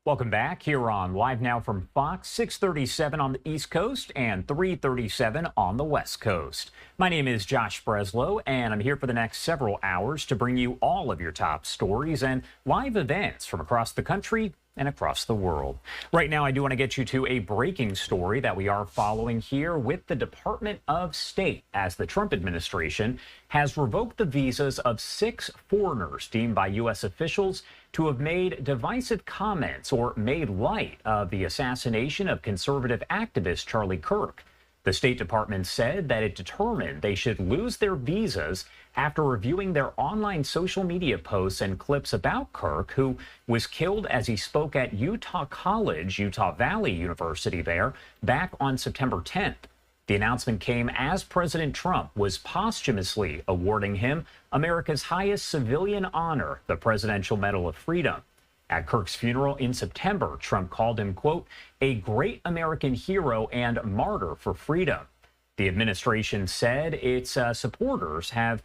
Welcome back here on Live Now from Fox, 6:37 on the East Coast and 3:37 on the West Coast. My name is Josh Breslow, and I'm here for the next several hours to bring you all of your top stories and live events from across the country and across the world. Right now, I do want to get you to a breaking story that we are following here with the Department of State, as the Trump administration has revoked the visas of 6 foreigners deemed by U.S. officials to have made divisive comments or made light of the assassination of conservative activist Charlie Kirk. The State Department said that it determined they should lose their visas after reviewing their online social media posts and clips about Kirk, who was killed as he spoke at Utah College, Utah Valley University there, back on September 10th. The announcement came as President Trump was posthumously awarding him America's highest civilian honor, the Presidential Medal of Freedom. At Kirk's funeral in September, Trump called him, quote, a great American hero and martyr for freedom. The administration said its supporters have,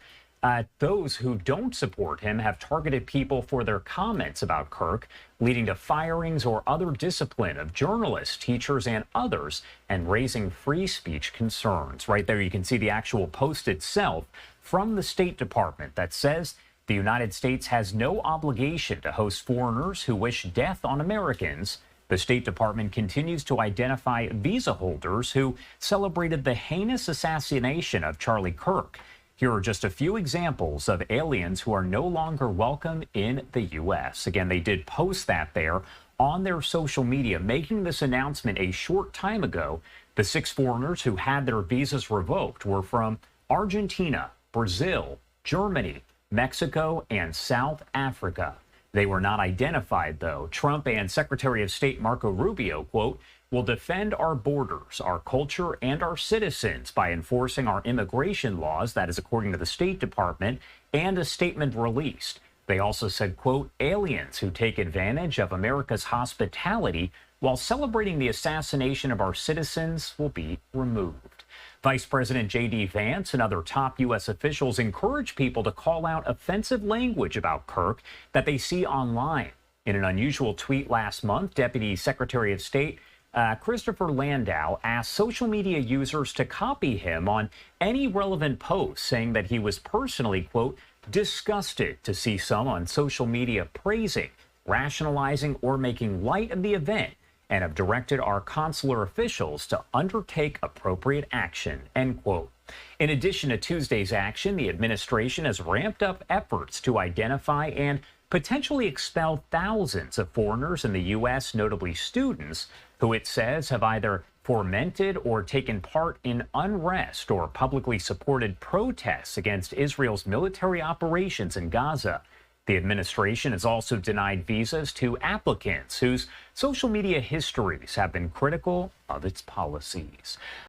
those who don't support him have targeted people for their comments about Kirk, leading to firings or other discipline of journalists, teachers, and others, and raising free speech concerns. Right there, you can see the actual post itself from the State Department that says the United States has no obligation to host foreigners who wish death on Americans. The State Department continues to identify visa holders who celebrated the heinous assassination of Charlie Kirk. Here are just a few examples of aliens who are no longer welcome in the U.S. Again, they did post that there on their social media, making this announcement a short time ago. The 6 foreigners who had their visas revoked were from Argentina, Brazil, Germany, Mexico, and South Africa. They were not identified, though. Trump and Secretary of State Marco Rubio, quote, will defend our borders, our culture, and our citizens by enforcing our immigration laws. That is according to the State Department and a statement released. They also said, quote, aliens who take advantage of America's hospitality while celebrating the assassination of our citizens will be removed. Vice President J.D. Vance and other top U.S. officials encourage people to call out offensive language about Kirk that they see online. In an unusual tweet last month, Deputy Secretary of State Christopher Landau asked social media users to copy him on any relevant post, saying that he was personally, quote, disgusted to see some on social media praising, rationalizing, or making light of the event, and have directed our consular officials to undertake appropriate action, end quote. In addition to Tuesday's action, the administration has ramped up efforts to identify and potentially expel thousands of foreigners in the U.S., notably students, who it says have either fomented or taken part in unrest or publicly supported protests against Israel's military operations in Gaza. The administration has also denied visas to applicants whose social media histories have been critical of its policies.